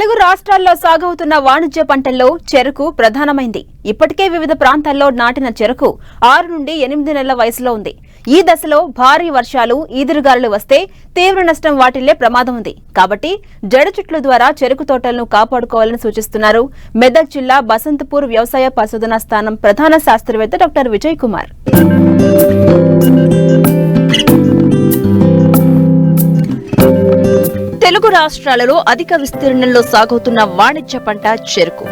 తెలుగు రాష్ట్రాల్లో సాగవుతున్న వాణిజ్య పంటల్లో చెరకు ప్రధానమైంది. ఇప్పటికే వివిధ ప్రాంతాల్లో నాటిన చెరకు 6 నుండి 8 నెలల వయసులో ఉంది. ఈ దశలో భారీ వర్షాలు, ఈదురుగాలులు వస్తే తీవ్ర నష్టం వాటిల్లే ప్రమాదం ఉంది. కాబట్టి జడ చుట్ల ద్వారా చెరకు తోటలను కాపాడుకోవాలని సూచిస్తున్నారు మెదక్ జిల్లా బసంతపూర్ వ్యవసాయ పరిశోధనా స్థానం ప్రధాన శాస్త్రవేత్త డాక్టర్ విజయ్ కుమార్. తెలుగు రాష్ట్రాలలో అధిక విస్తీర్ణంలో సాగుతున్న వాణిజ్య పంట చెరకు.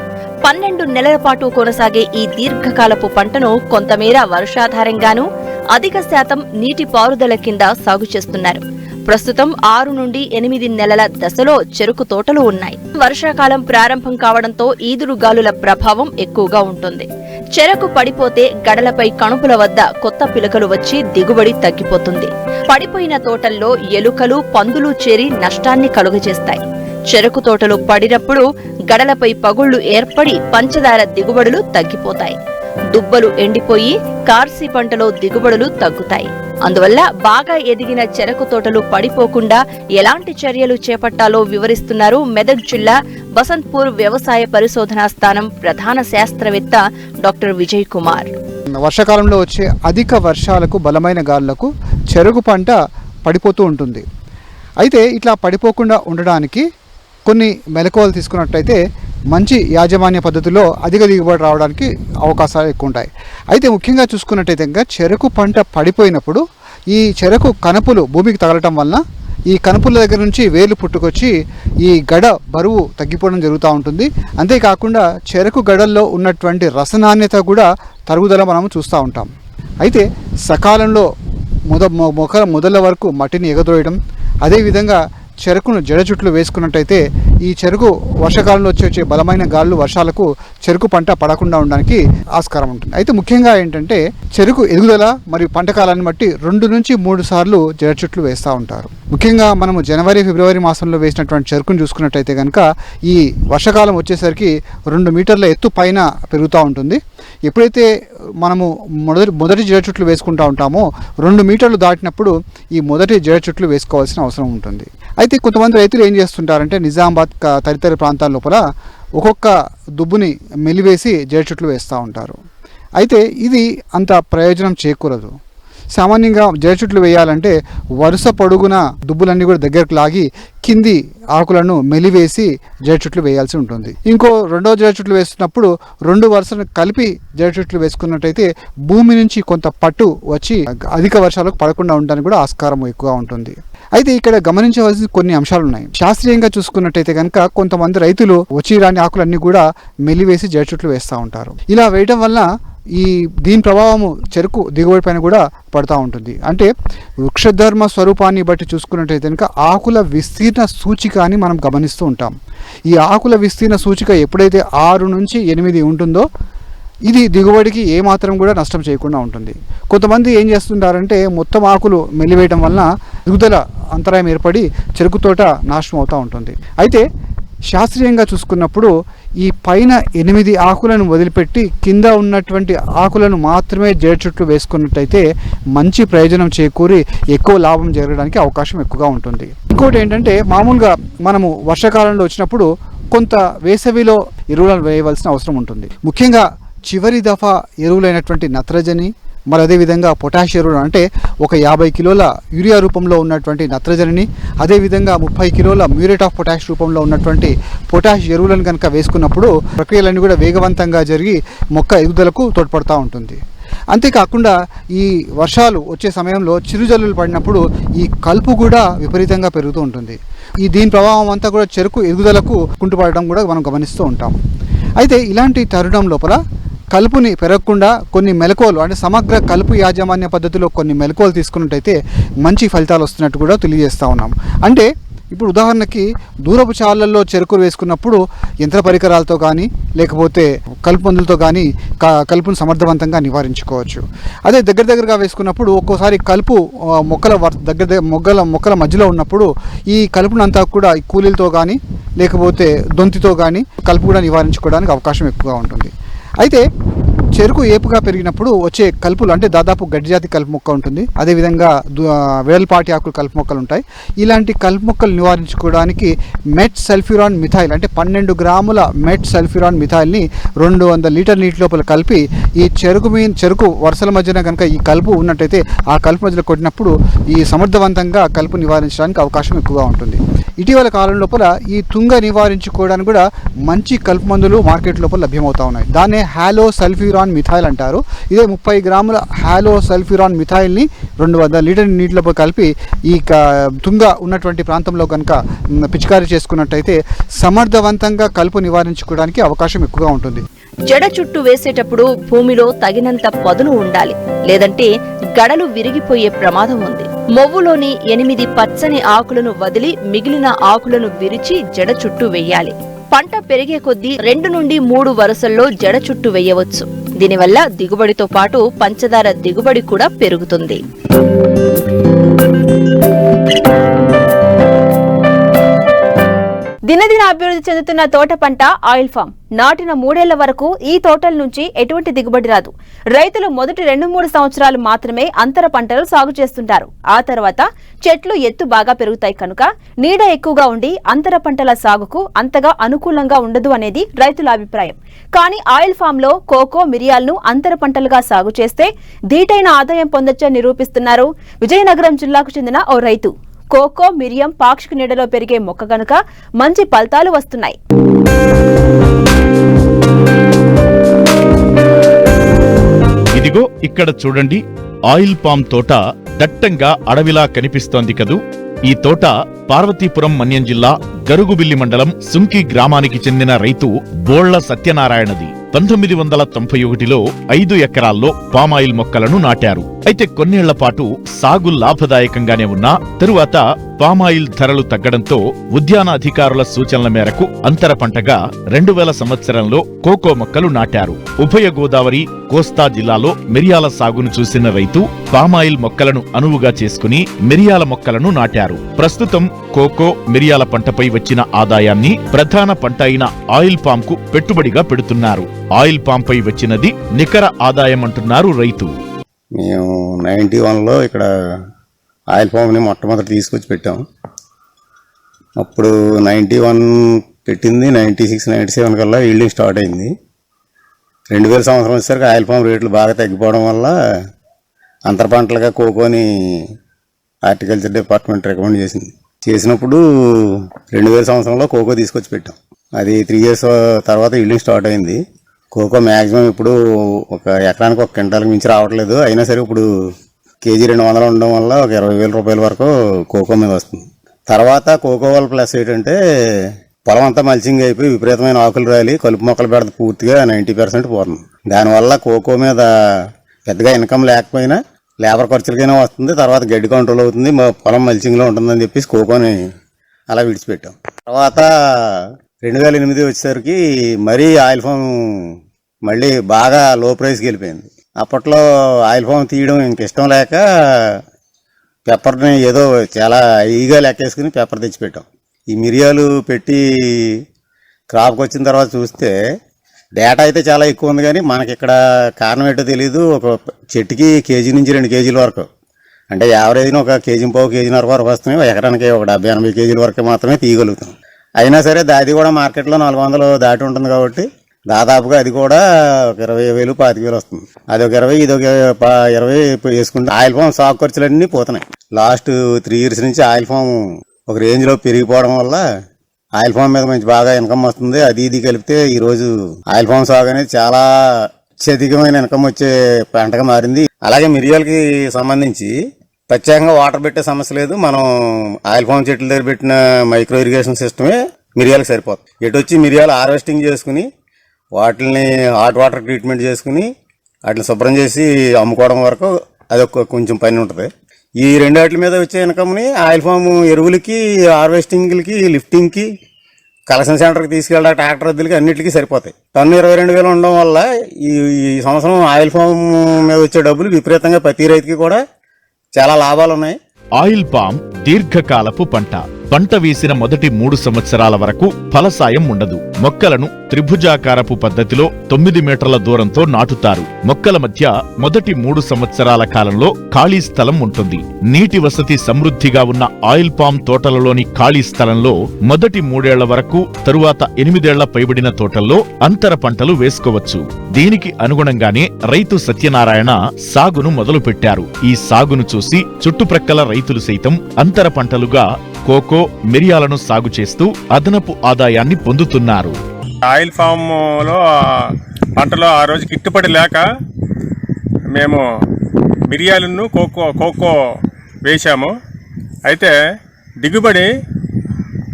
12 నెలల పాటు కొనసాగే ఈ దీర్ఘకాలపు పంటను కొంతమేర వర్షాధారంగానూ అధిక శాతం నీటి పారుదల కింద సాగు చేస్తున్నారు. ప్రస్తుతం 6 నుండి 8 నెలల దశలో చెరకు తోటలు ఉన్నాయి. వర్షాకాలం ప్రారంభం కావడంతో ఈదురుగాలుల ప్రభావం ఎక్కువగా ఉంటుంది. చెరకు పడిపోతే గడలపై కణుపుల వద్ద కొత్త పిలకలు వచ్చి దిగుబడి తగ్గిపోతుంది. పడిపోయిన తోటల్లో ఎలుకలు, పందులు చేరి నష్టాన్ని కలుగజేస్తాయి. చెరకు తోటలు పడినప్పుడు గడలపై పగుళ్లు ఏర్పడి పంచదార దిగుబడులు తగ్గిపోతాయి. దుబ్బలు ఎండిపోయి కార్సి పంటలో దిగుబడులు తగ్గుతాయి. అందువల్ల బాగా ఎదిగిన చెరకు తోటలు పడిపోకుండా ఎలాంటి చర్యలు చేపట్టాలో వివరిస్తున్నారు మెదక్ జిల్లా బసంత్పూర్ వ్యవసాయ పరిశోధనా స్థానం ప్రధాన శాస్త్రవేత్త డాక్టర్ విజయ్ కుమార్. వర్షాకాలంలో వచ్చే అధిక వర్షాలకు, బలమైన గాలులకు చెరకు పంట పడిపోతూ ఉంటుంది. అయితే ఇట్లా పడిపోకుండా ఉండడానికి కొన్ని మెలకువలు తీసుకున్నట్టయితే మంచి యాజమాన్య పద్ధతిలో అధిక దిగుబడి రావడానికి అవకాశాలు ఎక్కువ ఉంటాయి. అయితే ముఖ్యంగా చూసుకున్నట్టయితే ఇంకా చెరకు పంట పడిపోయినప్పుడు ఈ చెరకు కనుపులు భూమికి తగలటం వలన ఈ కనుపుల దగ్గర నుంచి వేలు పుట్టుకొచ్చి ఈ గడ బరువు తగ్గిపోవడం జరుగుతూ ఉంటుంది. అంతేకాకుండా చెరకు గడల్లో ఉన్నటువంటి రసనాణ్యత కూడా తరుగుదల మనం చూస్తూ ఉంటాం. అయితే సకాలంలో మొదల వరకు మట్టిని ఎగదోయడం, అదేవిధంగా చెరుకును జడ చుట్లు వేసుకున్నట్టయితే ఈ చెరుకు వర్షాకాలంలో వచ్చే బలమైన గాలులు, వర్షాలకు చెరుకు పంట పడకుండా ఉండడానికి ఆస్కారం ఉంటుంది. అయితే ముఖ్యంగా ఏంటంటే చెరుకు ఎదుగుదల మరియు పంట కాలాన్ని బట్టి 2 నుంచి 3 సార్లు జడ చుట్లు వేస్తూ ఉంటారు. ముఖ్యంగా మనము జనవరి, ఫిబ్రవరి మాసంలో వేసినటువంటి చెరుకును చూసుకున్నట్టయితే కనుక ఈ వర్షాకాలం వచ్చేసరికి 2 మీటర్ల ఎత్తు పైన పెరుగుతూ ఉంటుంది. ఎప్పుడైతే మనము మొదటి జడ చుట్లు వేసుకుంటూ ఉంటామో 2 మీటర్లు దాటినప్పుడు ఈ మొదటి జడ చుట్లు వేసుకోవాల్సిన అవసరం ఉంటుంది. అయితే కొంతమంది రైతులు ఏం చేస్తుంటారంటే నిజామాబాద్ తదితర ప్రాంతాల లోపల ఒక్కొక్క దుబ్బుని మెలివేసి జడ చుట్లు వేస్తూ ఉంటారు. అయితే ఇది అంత ప్రయోజనం చేకూరదు. సామాన్యంగా జడ చుట్లు వేయాలంటే వరుస పొడుగున దుబ్బులన్నీ కూడా దగ్గరకు లాగి కింది ఆకులను మెలివేసి జడ చుట్లు వేయాల్సి ఉంటుంది. రెండో జడ చుట్లు వేస్తున్నప్పుడు 2 వరుసలను కలిపి జడ చుట్లు వేసుకున్నట్టయితే భూమి నుంచి కొంత పట్టు వచ్చి అధిక వర్షాలకు పడకుండా ఉండడానికి కూడా ఆస్కారం ఎక్కువగా ఉంటుంది. అయితే ఇక్కడ గమనించవలసిన కొన్ని అంశాలు ఉన్నాయి. శాస్త్రీయంగా చూసుకున్నట్టయితే కనుక కొంతమంది రైతులు వచ్చి రాని ఆకులన్నీ కూడా మెలివేసి జడ చుట్లు వేస్తూ ఉంటారు. ఇలా వేయడం వల్ల దీని ప్రభావము చెరుకు దిగుబడి పైన కూడా పడుతూ ఉంటుంది. అంటే వృక్షధర్మ స్వరూపాన్ని బట్టి చూసుకున్నట్టయితే కనుక ఆకుల విస్తీర్ణ సూచిక అని మనం గమనిస్తూ ఉంటాం. ఈ ఆకుల విస్తీర్ణ సూచిక ఎప్పుడైతే 6 నుంచి 8 ఉంటుందో ఇది దిగుబడికి ఏమాత్రం కూడా నష్టం చేయకుండా ఉంటుంది. కొంతమంది ఏం చేస్తుంటారంటే మొత్తం ఆకులు మెల్లివేయడం వలన ఎదుగుదల అంతరాయం ఏర్పడి చెరుకు తోట నాశనం అవుతూ ఉంటుంది. అయితే శాస్త్రీయంగా చూసుకున్నప్పుడు ఈ పైన 8 ఆకులను వదిలిపెట్టి కింద ఉన్నటువంటి ఆకులను మాత్రమే జడ చుట్లు వేసుకున్నట్టయితే మంచి ప్రయోజనం చేకూరి ఎక్కువ లాభం జరగడానికి అవకాశం ఎక్కువగా ఉంటుంది. ఇంకోటి ఏంటంటే మామూలుగా మనము వర్షాకాలంలో వచ్చినప్పుడు కొంత వేసవిలో ఎరువులను వేయవలసిన అవసరం ఉంటుంది. ముఖ్యంగా చివరి దఫా ఎరువులైనటువంటి నత్రజని, మరి అదేవిధంగా పొటాష్ ఎరువులు అంటే ఒక 50 కిలోల యూరియా రూపంలో ఉన్నటువంటి నత్రజనిని, అదేవిధంగా 30 కిలోల మ్యూరేట్ ఆఫ్ పొటాష్ రూపంలో ఉన్నటువంటి పొటాష్ ఎరువులను కనుక వేసుకున్నప్పుడు ప్రక్రియలన్నీ కూడా వేగవంతంగా జరిగి మొక్క ఎదుగుదలకు తోడ్పడుతూ ఉంటుంది. అంతేకాకుండా ఈ వర్షాలు వచ్చే సమయంలో చిరుజల్లులు పడినప్పుడు ఈ కలుపు కూడా విపరీతంగా పెరుగుతూ ఉంటుంది. దీని ప్రభావం అంతా కూడా చెరుకు ఎదుగుదలకు కుంటుపడడం కూడా మనం గమనిస్తూ ఉంటాం. అయితే ఇలాంటి తరుణం లోపల కలుపుని పెరగకుండా కొన్ని మెలకువలు అంటే సమగ్ర కలుపు యాజమాన్య పద్ధతిలో కొన్ని మెలకువలు తీసుకున్నట్టయితే మంచి ఫలితాలు వస్తున్నట్టు కూడా తెలియజేస్తూ ఉన్నాం. అంటే ఇప్పుడు ఉదాహరణకి దూరపు చాలల్లో చెరుకు వేసుకున్నప్పుడు యంత్ర పరికరాలతో కానీ లేకపోతే కలుపు మందులతో కానీ కలుపును సమర్థవంతంగా నివారించుకోవచ్చు. అదే దగ్గరగా వేసుకున్నప్పుడు ఒక్కోసారి కలుపు మొక్కల మధ్యలో ఉన్నప్పుడు ఈ కలుపునంతా కూడా ఈ కూలీలతో కానీ లేకపోతే దొంతితో కానీ కలుపు కూడా నివారించుకోవడానికి అవకాశం ఎక్కువగా ఉంటుంది. అయితే చెరుకు ఏపుగా పెరిగినప్పుడు వచ్చే కలుపులు అంటే దాదాపు గడ్డి జాతి కలుపు మొక్క ఉంటుంది, అదేవిధంగా వేలపాటి ఆకులు కలుపు మొక్కలు ఉంటాయి. ఇలాంటి కలుపు మొక్కలు నివారించుకోవడానికి మెట్ సల్ఫ్యూరాన్ మిథైల్ అంటే 12 గ్రాముల మెట్ సల్ఫ్యూరాన్ మిథైల్ని 200 లీటర్ నీటి లోపల కలిపి ఈ చెరుకు వరుసల మధ్యన కనుక ఈ కలుపు ఉన్నట్టయితే ఆ కలుపు మధ్యలో కొట్టినప్పుడు ఈ సమర్థవంతంగా కలుపు నివారించడానికి అవకాశం ఎక్కువగా ఉంటుంది. ఇటీవల కాలం లోపల ఈ తుంగ నివారించుకోవడానికి కూడా మంచి కలుపు మందులు మార్కెట్ లోపల లభ్యమవుతా ఉన్నాయి. దాన్నే హాలో సల్ఫ్యూరాన్ మిథైల్ అంటారు. ఇదే 30 గ్రాముల హాలో సల్ఫ్యూరాన్ మిథైల్ని 200 లీటర్ నీటి లోపల కలిపి ఈ తుంగ ఉన్నటువంటి ప్రాంతంలో కనుక పిచికారీ చేసుకున్నట్టయితే సమర్థవంతంగా కలుపు నివారించుకోవడానికి అవకాశం ఎక్కువగా ఉంటుంది. జడ చుట్టూ వేసేటప్పుడు భూమిలో తగినంత పదును ఉండాలి, లేదంటే గడలు విరిగిపోయే ప్రమాదం ఉంది. మొవ్వులోని 8 పచ్చని ఆకులను వదిలి మిగిలిన ఆకులను విరిచి జడ చుట్టూ వెయ్యాలి. పంట పెరిగే కొద్దీ 2 నుండి 3 వరుసల్లో జడ చుట్టూ వెయ్యవచ్చు. దీనివల్ల దిగుబడితో పాటు పంచదార దిగుబడి కూడా పెరుగుతుంది. దినదిన అభివృద్ధి చెందుతున్న తోట పంట ఆయిల్ ఫామ్. నాటిన 3 ఏళ్ల వరకు ఈ తోటల నుంచి ఎటువంటి దిగుబడి రాదు. రైతులు మొదటి 2-3 సంవత్సరాలు మాత్రమే అంతర పంటలు సాగు చేస్తుంటారు. ఆ తర్వాత చెట్లు ఎత్తు బాగా పెరుగుతాయి కనుక నీడ ఎక్కువగా ఉండి అంతర పంటల సాగుకు అంతగా అనుకూలంగా ఉండదు అనేది రైతుల అభిప్రాయం. కానీ ఆయిల్ ఫామ్ లో కోకో, మిరియాలను అంతర పంటలుగా సాగు చేస్తే ధీటైన ఆదాయం పొందొచ్చని నిరూపిస్తున్నారు విజయనగరం జిల్లాకు చెందిన ఓ రైతు. కోకో, మిరియం పాక్షిక నీడలో పెరిగే మొక్క గనుక మంచి ఫలితాలు వస్తున్నాయి. ఇదిగో ఇక్కడ చూడండి, ఆయిల్ పామ్ తోట దట్టంగా అడవిలా కనిపిస్తోంది కదూ. ఈ తోట పార్వతీపురం మన్యం జిల్లా గరుగుబిల్లి మండలం సుంకి గ్రామానికి చెందిన రైతు బోళ్ల సత్యనారాయణది. 1991లో 5 ఎకరాల్లో పామాయిల్ మొక్కలను నాటారు. అయితే కొన్నేళ్ల పాటు సాగు లాభదాయకంగానే ఉన్నా తరువాత పామాయిల్ ధరలు తగ్గడంతో ఉద్యాన అధికారుల సూచనల మేరకు అంతర పంటగా 2000 సంవత్సరంలో కోకో మొక్కలు నాటారు. ఉభయ గోదావరి, కోస్తా జిల్లాలో మిరియాల సాగును చూసిన రైతు పామాయిల్ మొక్కలను అనువుగా చేసుకుని మిరియాల మొక్కలను నాటారు. ప్రస్తుతం కోకో, మిరియాల పంటపై వచ్చిన ఆదాయాన్ని ప్రధాన పంట అయిన ఆయిల్ పామ్ కు పెట్టుబడిగా పెడుతున్నారు. ఆయిల్ పామ్ పై వచ్చినది నికర ఆదాయం అంటున్నారు రైతు. మేము 91లో ఇక్కడ ఆయిల్ పామ్ని మొట్టమొదటి తీసుకొచ్చి పెట్టాం. అప్పుడు 91 పెట్టింది, 96, 97 కల్లా ఈల్డింగ్ స్టార్ట్ అయింది. 2000 సంవత్సరం వచ్చేసరికి ఆయిల్ పామ్ రేట్లు బాగా తగ్గిపోవడం వల్ల అంతర పంటలుగా కోకోని హార్టికల్చర్ డిపార్ట్మెంట్ రికమెండ్ చేసినప్పుడు 2000 సంవత్సరంలో కోకో తీసుకొచ్చి పెట్టాం. అది 3 years తర్వాత ఈల్డింగ్ స్టార్ట్ అయింది. కోకో మ్యాక్సిమం ఇప్పుడు ఒక ఎకరానికి 1 క్వింటాల్కి మించి రావట్లేదు. అయినా సరే ఇప్పుడు కేజీ 200 ఉండడం వల్ల ఒక 20,000 రూపాయల వరకు కోకో మీద వస్తుంది. తర్వాత కోకో వల్ల ప్లస్ ఏంటంటే పొలం అంతా మల్చింగ్ అయిపోయి విపరీతమైన ఆకులు రాలి కలుపు మొక్కలు పెడత పూర్తిగా 90% పోతుంది. దానివల్ల కోకో మీద పెద్దగా ఇన్కమ్ లేకపోయినా లేబర్ ఖర్చులకైనా వస్తుంది, తర్వాత గడ్డి కంట్రోల్ అవుతుంది, పొలం మల్చింగ్లో ఉంటుందని చెప్పేసి కోకోని అలా విడిచిపెట్టాం. తర్వాత 2008 వచ్చేసరికి మరీ ఆయిల్ ఫామ్ మళ్ళీ బాగా లో ప్రైస్కి వెళ్ళిపోయింది. అప్పట్లో ఆయిల్ ఫామ్ తీయడం ఇంక ఇష్టం లేక పెప్పర్ని ఏదో చాలా ఈగా లెక్కేసుకుని పెప్పర్ తెచ్చిపెట్టాం. ఈ మిరియాలు పెట్టి క్రాప్కి వచ్చిన తర్వాత చూస్తే డేటా అయితే చాలా ఎక్కువ ఉంది, కానీ మనకి ఇక్కడ కారణం ఏంటో తెలీదు. ఒక చెట్టుకి కేజీ నుంచి 2 కేజీల వరకు, అంటే యావరేజ్ని ఒక కేజీ, కేజీన్నర వరకు వస్తున్నాయి. ఎకరానికి ఒక 70-80 కేజీల వరకు మాత్రమే తీయగలుగుతాం. అయినా సరే అది కూడా మార్కెట్లో 400 దాటి ఉంటుంది కాబట్టి దాదాపుగా అది కూడా ఒక 20,000, 25,000 వస్తుంది. అది ఒక 20, ఇది ఒక 20 వేసుకుంటే ఆయిల్ ఫామ్ సాగు ఖర్చులన్నీ పోతున్నాయి. లాస్ట్ 3 years నుంచి ఆయిల్ ఫామ్ ఒక రేంజ్లో పెరిగిపోవడం వల్ల ఆయిల్ ఫామ్ మీద మంచి బాగా ఇన్కమ్ వస్తుంది. అది ఇది కలిపితే ఈరోజు ఆయిల్ ఫామ్ సాగు అనేది చాలా అత్యధికమైన ఇన్కమ్ వచ్చే పంటగా మారింది. అలాగే మిరియాలకి సంబంధించి ప్రత్యేకంగా వాటర్ పెట్టే సమస్య లేదు. మనం ఆయిల్ ఫామ్ చెట్ల దగ్గర పెట్టిన మైక్రో ఇరిగేషన్ సిస్టమే మిరియాలకు సరిపోతుంది. ఎటు వచ్చి మిరియాలు హార్వెస్టింగ్ చేసుకుని వాటిని హాట్ వాటర్ ట్రీట్మెంట్ చేసుకుని వాటిని శుభ్రం చేసి అమ్ముకోవడం వరకు అదొక కొంచెం పని ఉంటుంది. ఈ 2 వాటి మీద వచ్చే ఇన్కమ్ని ఆయిల్ ఫామ్ ఎరువులకి, హార్వెస్టింగ్లకి, లిఫ్టింగ్కి, కలెక్షన్ సెంటర్కి తీసుకెళ్ళడానికి ట్రాక్టర్ వద్దులకి అన్నింటికి సరిపోతాయి. టన్ను 22,000 ఉండడం వల్ల ఈ సంవత్సరం ఆయిల్ ఫామ్ మీద వచ్చే డబ్బులు విపరీతంగా ప్రతి రైతుకి కూడా చాలా లాభాలు ఉన్నాయి. ఆయిల్ పామ్ దీర్ఘకాలపు పంట. పంట వేసిన మొదటి 3 సంవత్సరాల వరకు ఫలసాయం ఉండదు. మొక్కలను త్రిభుజాకారపు పద్ధతిలో 9 మీటర్ల దూరంతో నాటుతారు. మొక్కల మధ్య మొదటి 3 సంవత్సరాల కాలంలో ఖాళీ స్థలం ఉంటుంది. నీటి వసతి సమృద్ధిగా ఉన్న ఆయిల్ పామ్ తోటలలోని ఖాళీ స్థలంలో మొదటి 3 ఏళ్ల వరకు, తరువాత 8 ఏళ్ల పైబడిన తోటల్లో అంతర పంటలు వేసుకోవచ్చు. దీనికి అనుగుణంగానే రైతు సత్యనారాయణ సాగును మొదలుపెట్టారు. ఈ సాగును చూసి చుట్టుప్రక్కల రైతులు సైతం అంతర పంటలుగా కోకో, మిరియాలను సాగు చేస్తూ అదనపు ఆదాయాన్ని పొందుతున్నారు. ఆయిల్ ఫామ్ లో పంటలో ఆ రోజు గిట్టుబడి లేక మేము మిరియాలను కోకో వేశాము. అయితే దిగుబడి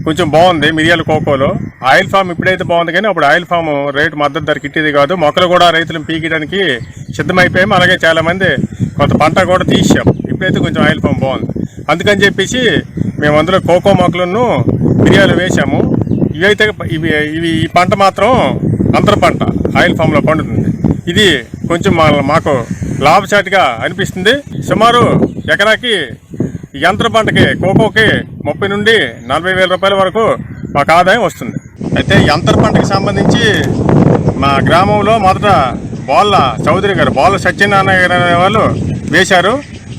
కొంచెం బాగుంది మిరియాల కోకోలో. ఆయిల్ ఫామ్ ఇప్పుడైతే బాగుంది, కానీ అప్పుడు ఆయిల్ ఫామ్ రేటు మద్దతు ధర కిట్టేది కాదు. మొక్కలు కూడా రైతులను పీకియడానికి సిద్ధమైపోయాము. అలాగే చాలామంది కొంత పంట కూడా తీసాం. ఇప్పుడైతే కొంచెం ఆయిల్ ఫామ్ బాగుంది. అందుకని చెప్పేసి మేము అందులో కోకో మొక్కలను మిరియాలు వేసాము. ఇవైతే ఇవి ఈ పంట మాత్రం అంతర పంట ఆయిల్ ఫామ్లో పండుతుంది. ఇది కొంచెం మాకు లాభసాటిగా అనిపిస్తుంది. సుమారు ఎకరాకి ఈ యంత్ర పంటకి కోకోకి 30 నుండి 40 వేల రూపాయల వరకు మాకు ఆదాయం వస్తుంది. అయితే యంత్ర పంటకి సంబంధించి మా గ్రామంలో మొదట బోళ్ళ చౌదరి గారు, బోళ్ళ సత్యనారాయణ గారు అనే వాళ్ళు వేశారు.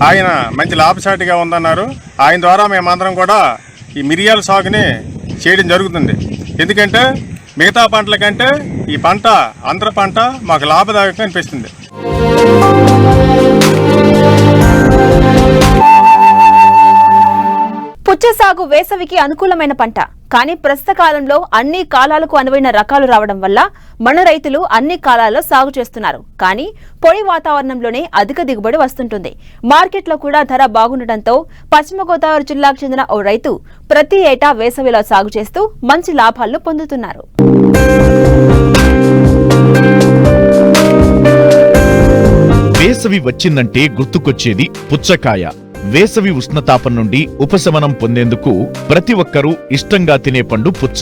ఆయన మంచి లాభసాటిగా ఉందన్నారు. ఆయన ద్వారా మేమందరం కూడా ఈ మిరియాల సాగుని చేయడం జరుగుతుంది. ఎందుకంటే మిగతా పంటల కంటే ఈ పంట అంతర పంట మాకు లాభదాయకంగా అనిపిస్తుంది. పుచ్చ సాగు వేసవికి అనుకూలమైన పంట. కానీ ప్రస్తుత కాలంలో అన్ని కాలాలకు అనువైన రకాలు రావడం వల్ల మన రైతులు అన్ని కాలాల్లో సాగు చేస్తున్నారు. కానీ పొడి వాతావరణంలోనే అధిక దిగుబడి వస్తుంటుంది. మార్కెట్లో కూడా ధర బాగుండటంతో పశ్చిమ గోదావరి జిల్లాకు చెందిన ఓ రైతు ప్రతి ఏటా వేసవిలో సాగు చేస్తూ మంచి లాభాలను పొందుతున్నారు. వేసవి వచ్చిందంటే గుర్తుకొచ్చేది పుచ్చకాయ. వేసవి ఉష్ణతాపం నుండి ఉపశమనం పొందేందుకు ప్రతి ఒక్కరూ ఇష్టంగా తినే పండు పుచ్చ.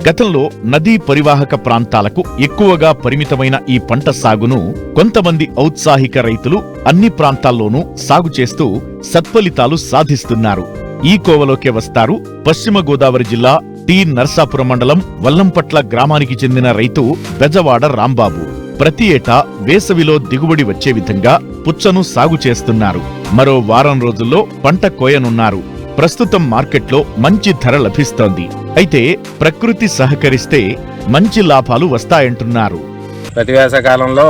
గతంలో నదీ పరివాహక ప్రాంతాలకు ఎక్కువగా పరిమితమైన ఈ పంట సాగును కొంతమంది ఔత్సాహిక రైతులు అన్ని ప్రాంతాల్లోనూ సాగు చేస్తూ సత్ఫలితాలు సాధిస్తున్నారు. ఈ కోవలోకే వస్తారు పశ్చిమ గోదావరి జిల్లా టి నర్సాపురం మండలం వల్లంపట్ల గ్రామానికి చెందిన రైతు బెజవాడ రాంబాబు. ప్రతి ఏటా వేసవిలో దిగుబడి వచ్చే విధంగా పుచ్చను సాగు చేస్తున్నారు. మరో వారం రోజుల్లో పంట కోయనున్నారు. ప్రస్తుతం మార్కెట్లో మంచి ధర లభిస్తోంది. అయితే ప్రకృతి సహకరిస్తే మంచి లాభాలు వస్తాయంటున్నారు. ప్రతి వేసవకాలంలో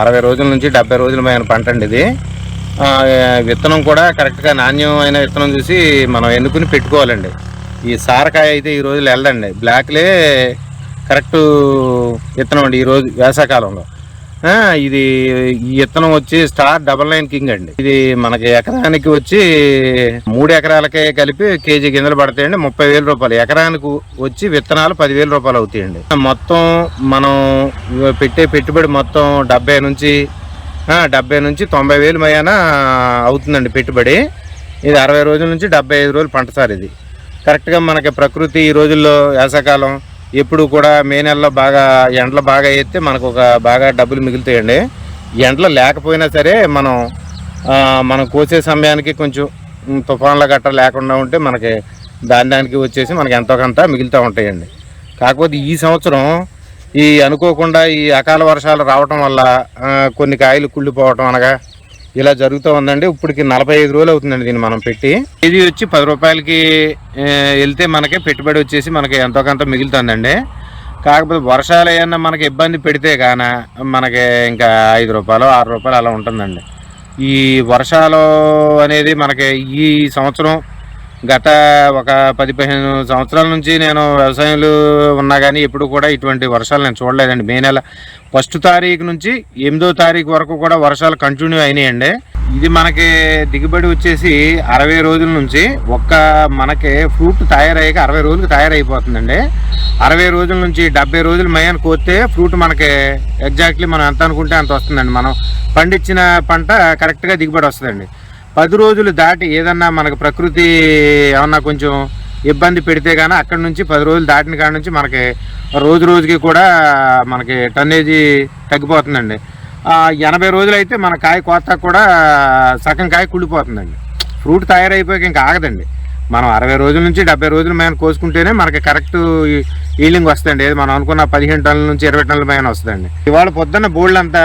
60 రోజుల నుంచి 70 రోజులమైన పంట అండి ఇది. విత్తనం కూడా కరెక్ట్గా నాణ్యమైన విత్తనం చూసి మనం ఎన్నుకుని పెట్టుకోవాలండి. ఈ సారకాయ అయితే ఈ రోజులు వెళ్ళదండి. బ్లాక్లే కరెక్ట్ విత్తనం అండి ఈరోజు వేసవకాలంలో. ఇది ఈ విత్తనం వచ్చి స్టార్ 99 కింగ్ అండి. ఇది మనకి ఎకరానికి వచ్చి 3 ఎకరాలకే కలిపి కేజీ గింజలు పడతాయండి. 30,000 రూపాయలు. ఎకరానికి వచ్చి విత్తనాలు 10,000 రూపాయలు అవుతాయండి. మొత్తం మనం పెట్టే పెట్టుబడి మొత్తం 70 నుంచి 90,000 మయాన అవుతుందండి పెట్టుబడి. ఇది 60 రోజుల నుంచి 75 రోజులు పంట సార్. ఇది కరెక్ట్గా మనకి ప్రకృతి ఈ రోజుల్లో వేసవకాలం ఎప్పుడు కూడా మే నెలలో బాగా ఎండలు బాగా ఎత్తే మనకు ఒక బాగా డబ్బులు మిగులుతాయండి. ఎండలు లేకపోయినా సరే మనం కోసే సమయానికి కొంచెం తుఫాన్ల గట్ట లేకుండా ఉంటే మనకి దానికి వచ్చేసి మనకి ఎంతో కొంత మిగులుతూ ఉంటాయండి. కాకపోతే ఈ సంవత్సరం ఈ అనుకోకుండా ఈ అకాల వర్షాలు రావటం వల్ల కొన్ని కాయలు కుళ్ళిపోవటం అనగా ఇలా జరుగుతూ ఉందండి. ఇప్పటికి 45 రోజులు అవుతుందండి దీన్ని మనం పెట్టి. ఇది వచ్చి 10 రూపాయలకి వెళ్తే మనకి పెట్టుబడి వచ్చేసి మనకి ఎంతో కొంత మిగులుతుందండి. కాకపోతే వర్షాలు ఏమన్నా మనకి ఇబ్బంది పెడితే కానీ మనకి ఇంకా 5 రూపాయలు 6 రూపాయలు అలా ఉంటుందండి. ఈ వర్షాలు అనేది మనకి ఈ సంవత్సరం గత ఒక 10-15 సంవత్సరాల నుంచి నేను వ్యవసాయంలో ఉన్నా కానీ ఎప్పుడు కూడా ఇటువంటి వర్షాలు నేను చూడలేదండి. మే నెల 1 తారీఖు నుంచి 8వ తారీఖు వరకు కూడా వర్షాలు కంటిన్యూ అయినాయండి. ఇది మనకి దిగుబడి వచ్చేసి 60 రోజుల నుంచి మనకి ఫ్రూట్ తయారయ్యాక 60 రోజులకు తయారైపోతుందండి. 60 రోజుల నుంచి 70 రోజులు మయాన్ని కోస్తే ఫ్రూట్ మనకి ఎగ్జాక్ట్లీ మనం ఎంత అనుకుంటే అంత వస్తుందండి. మనం పండించిన పంట కరెక్ట్గా దిగుబడి వస్తుందండి. 10 రోజులు దాటి ఏదన్నా మనకు ప్రకృతి ఏమన్నా కొంచెం ఇబ్బంది పెడితే కానీ అక్కడి నుంచి 10 రోజులు దాటిన కాడ నుంచి మనకి రోజుకి కూడా మనకి టన్నేజీ తగ్గిపోతుందండి. 80 రోజులు అయితే మన కాయ కోత కూడా సగం కాయ కుళ్ళిపోతుందండి. ఫ్రూట్ తయారైపోయాక ఇంకా ఆగదండి. మనం 60 రోజుల నుంచి 70 రోజుల మేన కోసుకుంటేనే మనకి కరెక్ట్ ఈల్డింగ్ వస్తుందండి. ఏది మనం అనుకున్న 15 టన్నుల నుంచి 20 టన్నుల మేన వస్తుందండి. ఇవాళ పొద్దున్న బోల్డ్ అంతా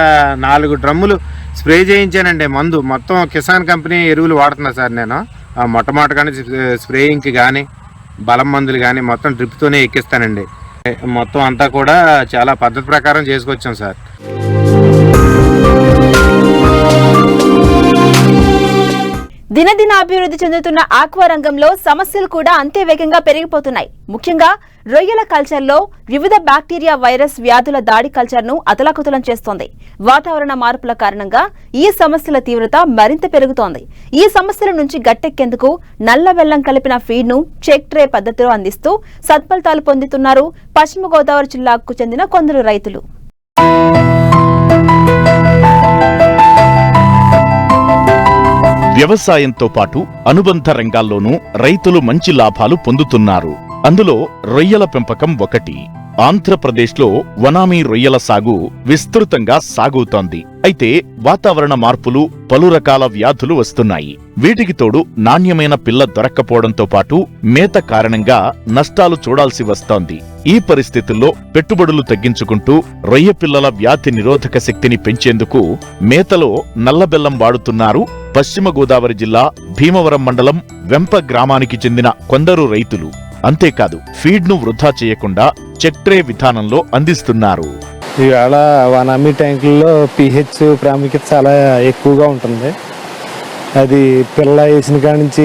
4 డ్రమ్ములు స్ప్రే చేయించానండి. మందు మొత్తం కిసాన్ కంపెనీ ఎరువులు వాడుతున్నా సార్ నేను. మొట్టమొదటి కానీ స్ప్రేయింగ్కి కానీ బలం మందులు కానీ మొత్తం డ్రిప్తోనే ఎక్కిస్తానండి. మొత్తం అంతా కూడా చాలా పద్ధతి ప్రకారం చేసుకొచ్చాం సార్. దినదిన అభివృద్ధి చెందుతున్న ఆక్వా రంగంలో సమస్యలు కూడా అంతే వేగంగా పెరిగిపోతున్నాయి. ముఖ్యంగా రొయ్యల కల్చర్లో వివిధ బ్యాక్టీరియా, వైరస్ వ్యాధుల దాడి కల్చర్ను అతలాకుతలం చేస్తోంది. వాతావరణ మార్పుల కారణంగా ఈ సమస్యల తీవ్రత మరింత పెరుగుతోంది. ఈ సమస్యల నుంచి గట్టెక్కేందుకు నల్ల బెల్లం కలిపిన ఫీడ్ను చెక్ ట్రే పద్ధతిలో అందిస్తూ సత్ఫలితాలు పొందుతున్నారు పశ్చిమ గోదావరి జిల్లాకు చెందిన కొందరు రైతులు. వ్యవసాయంతో పాటు అనుబంధ రంగాల్లోనూ రైతులు మంచి లాభాలు పొందుతున్నారు. అందులో రొయ్యల పెంపకం ఒకటి. ఆంధ్రప్రదేశ్లో వనామీ రొయ్యల సాగు విస్తృతంగా సాగుతోంది. అయితే వాతావరణ మార్పులు, పలు రకాల వ్యాధులు వస్తున్నాయి. వీటికి తోడు నాణ్యమైన పిల్ల దొరక్కపోవడంతో పాటు మేత కారణంగా నష్టాలు చూడాల్సి వస్తోంది. ఈ పరిస్థితుల్లో పెట్టుబడులు తగ్గించుకుంటూ రొయ్య పిల్లల వ్యాధి నిరోధక శక్తిని పెంచేందుకు మేతలో నల్లబెల్లం వాడుతున్నారు పశ్చిమ గోదావరి జిల్లా భీమవరం మండలం వెంప గ్రామానికి చెందిన కొందరు రైతులు. అంతేకాదు ఫీడ్ను వృధా చేయకుండా చెక్ ట్రే విధానంలో అందిస్తున్నారు. ఇవాళ వనామీ ట్యాంకుల్లో pH ప్రాముఖ్యత చాలా ఎక్కువగా ఉంటుంది. అది పిల్ల వేసిన కాడి నుంచి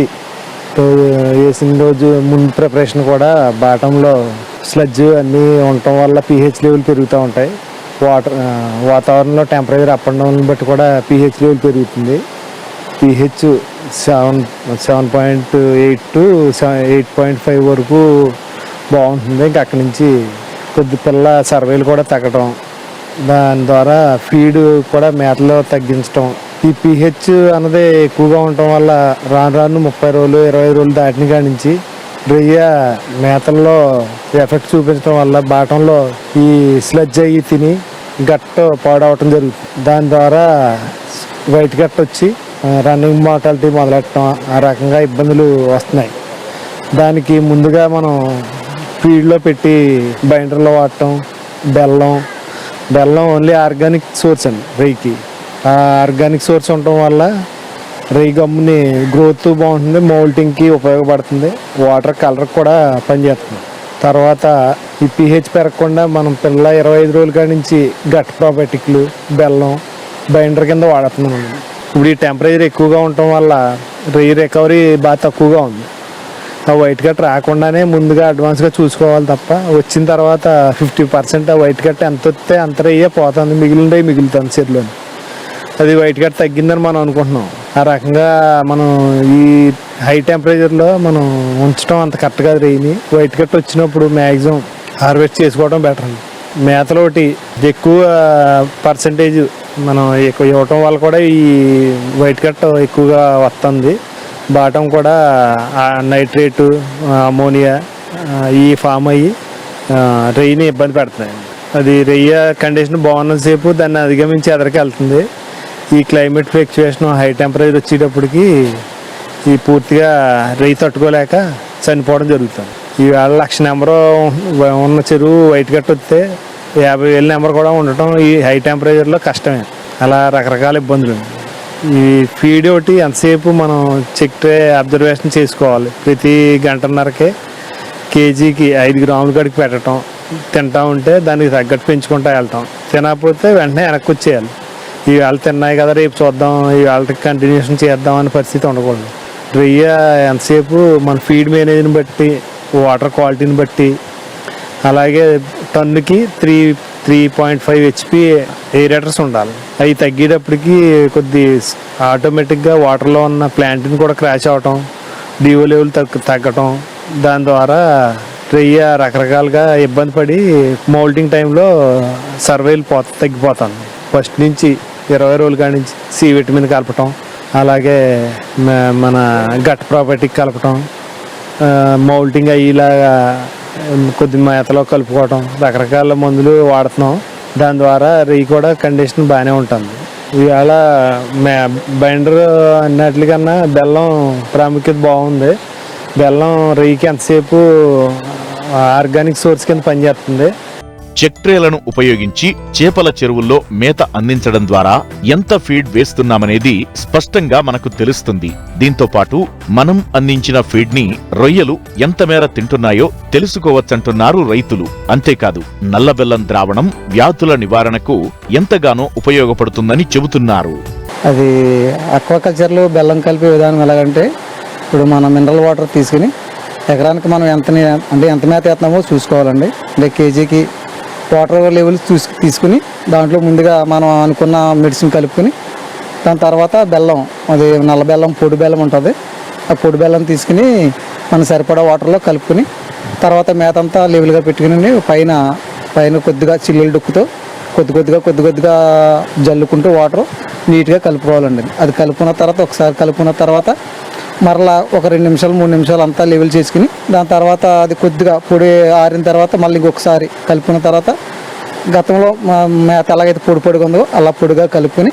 వేసిన రోజు ముందు ప్రిపరేషన్ కూడా బాటంలో స్లడ్జ్ అన్నీ ఉండటం వల్ల pH లెవెల్ పెరుగుతూ ఉంటాయి. వాతావరణంలో టెంపరేచర్ అప్ అండ్ డౌన్ బట్టి కూడా pH లెవెల్ పెరుగుతుంది. pH 7.8 to 8.5 వరకు బాగుంటుంది. ఇంకా అక్కడి నుంచి కొద్ది పిల్ల సర్వేలు కూడా తగ్గడం, దాని ద్వారా ఫీడ్ కూడా మేతలో తగ్గించడం. ఈ pH అన్నది ఎక్కువగా ఉండటం వల్ల రాను 30 రోజులు 20 రోజులు దాటిన కాడి నుంచి రొయ్య మేతల్లో ఎఫెక్ట్ చూపించడం వల్ల బాటంలో ఈ స్లడ్జ్ అయ్యి తిని గట్టు పాడవటం జరుగుతుంది. దాని ద్వారా వైట్ గట్టు వచ్చి రన్నింగ్ మార్టాలిటీ మొదలెట్టడం, ఆ రకంగా ఇబ్బందులు వస్తున్నాయి. దానికి ముందుగా మనం ఫీడ్లో పెట్టి బైండర్లో వాడటం. బెల్లం ఓన్లీ ఆర్గానిక్ సోర్స్ అండి రొయ్యకి. ఆ ఆర్గానిక్ సోర్స్ ఉండటం వల్ల రొయ్య గమ్ముని గ్రోత్ బాగుంటుంది, మౌల్టింగ్కి ఉపయోగపడుతుంది, వాటర్ కలర్ కూడా పనిచేస్తుంది. తర్వాత ఈ pH పెరగకుండా మనం పిల్ల 25 రోజుల కాడి నుంచి గట్ ప్రాబయోటిక్లు, బెల్లం బైండర్ కింద వాడుతున్నాం. ఇప్పుడు ఈ టెంపరేచర్ ఎక్కువగా ఉండటం వల్ల రొయ్య రికవరీ బాగా తక్కువగా ఉంది. ఆ వైట్ కట్ రాకుండానే ముందుగా అడ్వాన్స్గా చూసుకోవాలి తప్ప వచ్చిన తర్వాత 50% ఆ వైట్ కట్ ఎంత వస్తే అంత రొయ్య పోతుంది, మిగిలిన మిగులుతుంది చెరువులోని. అది వైట్ కట్ తగ్గిందని మనం అనుకుంటున్నాం. ఆ రకంగా మనం ఈ హై టెంపరేచర్లో మనం ఉంచడం అంత కరెక్ట్ కాదు. రొయ్యని వైట్ కట్ వచ్చినప్పుడు మ్యాక్సిమం హార్వెస్ట్ చేసుకోవడం బెటర్ అండి. మేతలో ఒకటి ఎక్కువ పర్సంటేజ్ మనం ఎక్కువ ఇవ్వటం వల్ల కూడా ఈ వైట్ కట్ ఎక్కువగా వస్తుంది. బాటం కూడా నైట్రేటు, అమోనియా ఈ ఫామ్ అయ్యి రొయ్యని ఇబ్బంది పెడుతున్నాయి. అది రొయ్య కండిషన్ బాగున్నంతసేపు దాన్ని అధిగమించి ఎదరికి వెళ్తుంది. ఈ క్లైమేట్ ఫ్లక్చుయేషన్ హై టెంపరేచర్ వచ్చేటప్పటికి ఈ పూర్తిగా రొయ్య తట్టుకోలేక చనిపోవడం జరుగుతుంది. ఈవేళ 1,00,000 నెంబరు ఉన్న చెరువు వైట్ కట్ వస్తే 50,000 నెంబర్ కూడా ఉండటం ఈ హై టెంపరేచర్లో కష్టమే. అలా రకరకాల ఇబ్బందులు. ఈ ఫీడ్ ఒకటి ఎంతసేపు మనం చెక్ ట్రే అబ్జర్వేషన్ చేసుకోవాలి. ప్రతి గంటన్నరకే కేజీకి 5 గ్రాముల కాడికి పెట్టడం, తింటా ఉంటే దానికి తగ్గట్టు పెంచుకుంటూ వెళ్తాం. తినకపోతే వెంటనే వెనక్కి వచ్చేయాలి. ఈవేళ తిన్నాయి కదా రేపు చూద్దాం, ఈవేళకి కంటిన్యూషన్ చేద్దాం అనే పరిస్థితి ఉండకూడదు. రొయ్య ఎంతసేపు మన ఫీడ్ మేనేజ్ని బట్టి, వాటర్ క్వాలిటీని బట్టి, అలాగే టన్నుకి 3.5 HP ఎయిరేటర్స్ ఉండాలి. అవి తగ్గేటప్పటికి కొద్ది ఆటోమేటిక్గా వాటర్లో ఉన్న ప్లాంట్ని కూడా క్రాష్ అవటం, డిఓ లెవెల్ తగ్గటం, దాని ద్వారా రొయ్య రకరకాలుగా ఇబ్బంది పడి మౌల్టింగ్ టైంలో సర్వైల్ తగ్గిపోతాను. ఫస్ట్ నుంచి 20 రోజుల కాడి నుంచి సి విటమిన్ కలపటం, అలాగే మన గట్ ప్రాపర్టీకి కలపటం, మౌల్టింగ్ అయ్యేలాగా కొద్ది మేతలో కలుపుకోవటం, రకరకాల మందులు వాడుతున్నాం. దాని ద్వారా రొయ్య కూడా కండిషన్ బాగానే ఉంటుంది. ఇవాళ బైండర్ అన్నిటికన్నా బెల్లం ప్రాముఖ్యత బాగుంది. బెల్లం రొయ్యకి ఎంతసేపు ఆర్గానిక్ సోర్స్ కింద పనిచేస్తుంది. చెక్ ట్రేలను ఉపయోగించి చేపల చెరువుల్లో మేత అందించడం ద్వారా ఎంత ఫీడ్ వేస్తున్నామనేది స్పష్టంగా మనకు తెలుస్తుంది. దీంతో పాటు మనం అందించిన ఫీడ్ ని రొయ్యలు ఎంత మేర తింటున్నాయో తెలుసుకోవచ్చంటున్నారు రైతులు. అంతేకాదు నల్లబెల్లం ద్రావణం వ్యాధుల నివారణకు ఎంతగానో ఉపయోగపడుతుందని చెబుతున్నారు. అది అక్వాకల్చర్లో బెల్లం కలిపే విధానం ఎలాగంటే, ఇప్పుడు మనం మినరల్ వాటర్ తీసుకుని ఎకరానికి మనం ఎంత మేత వేస్తున్నామో చూసుకోవాలండి. అంటే కేజీకి వాటర్ లెవెల్స్ తీసుకుని దాంట్లో ముందుగా మనం అనుకున్న మెడిసిన్ కలుపుకొని దాని తర్వాత బెల్లం, అది నల్ల బెల్లం, పొడి బెల్లం ఉంటుంది. ఆ పొడి బెల్లం తీసుకుని మనం సరిపడా వాటర్లో కలుపుకొని తర్వాత మేత అంతా లెవెల్గా పెట్టుకుని పైన కొద్దిగా చిల్లులు డొక్కుతో కొద్దిగా జల్లుకుంటూ వాటర్ నీట్గా కలుపుకోవాలండి. అది కలుపుకున్న తర్వాత ఒకసారి కలుపుకున్న తర్వాత మరలా ఒక 2 నిమిషాలు 3 నిమిషాలు అంతా లెవెల్ చేసుకుని దాని తర్వాత అది కొద్దిగా పొడి ఆరిన తర్వాత మళ్ళీ ఇంకొకసారి కలుపుకున్న తర్వాత గతంలో మేత ఎలాగైతే పొడిగా ఉందో అలా పొడిగా కలుపుకొని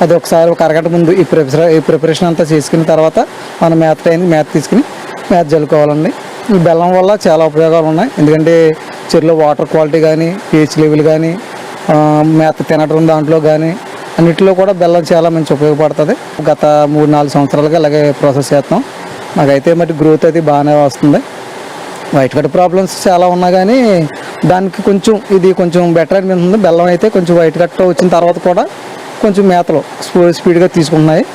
అది ఒకసారి ఒక అరగంట ముందు ఈ ప్రిపరేషన్ అంతా చేసుకున్న తర్వాత మనం మేత తీసుకుని మేత జల్లుకోవాలండి. ఈ బెల్లం వల్ల చాలా ఉపయోగాలు ఉన్నాయి. ఎందుకంటే చెరువులో వాటర్ క్వాలిటీ కానీ, pH లెవెల్ కానీ, మేత తినడం దాంట్లో కానీ అన్నిటిలో కూడా బెల్లం చాలా మంచి ఉపయోగపడుతుంది. గత 3-4 సంవత్సరాలుగా అలాగే ప్రాసెస్ చేస్తాం. మాకైతే మట్టి గ్రోత్ అయితే బాగానే వస్తుంది. వైట్ కట్ ప్రాబ్లమ్స్ చాలా ఉన్నా కానీ దానికి ఇది కొంచెం బెటర్ అనిపిస్తుంది. బెల్లం అయితే కొంచెం వైట్ కట్ వచ్చిన తర్వాత కూడా కొంచెం మేతలు స్పీడ్గా తీసుకుంటున్నాయి.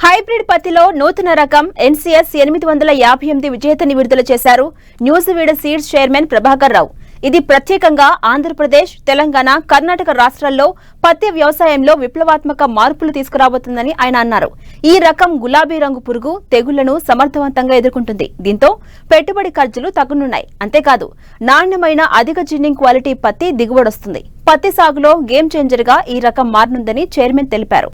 హైబ్రిడ్ పత్తిలో నూతన రకం NCS 858 విజేతని విడుదల చేశారు న్యూజివీడ్ సీడ్స్ చైర్మన్ ప్రభాకర్ రావు. ఇది ప్రత్యేకంగా ఆంధ్రప్రదేశ్, తెలంగాణ, కర్ణాటక రాష్ట్రాల్లో పత్తి వ్యవసాయంలో విప్లవాత్మక మార్పులు తీసుకురాబోతుందని ఆయన అన్నారు. ఈ రకం గులాబీ రంగు పురుగు తెగుళ్లను సమర్థవంతంగా ఎదుర్కొంటుంది. దీంతో పెట్టుబడి ఖర్చులు తగ్గనున్నాయి. అంతేకాదు నాణ్యమైన అధిక జిన్నింగ్ క్వాలిటీ పత్తి దిగుబడొస్తుంది. పత్తి సాగులో గేమ్ చేంజర్ గా ఈ రకం మారనుందని చైర్మన్ తెలిపారు.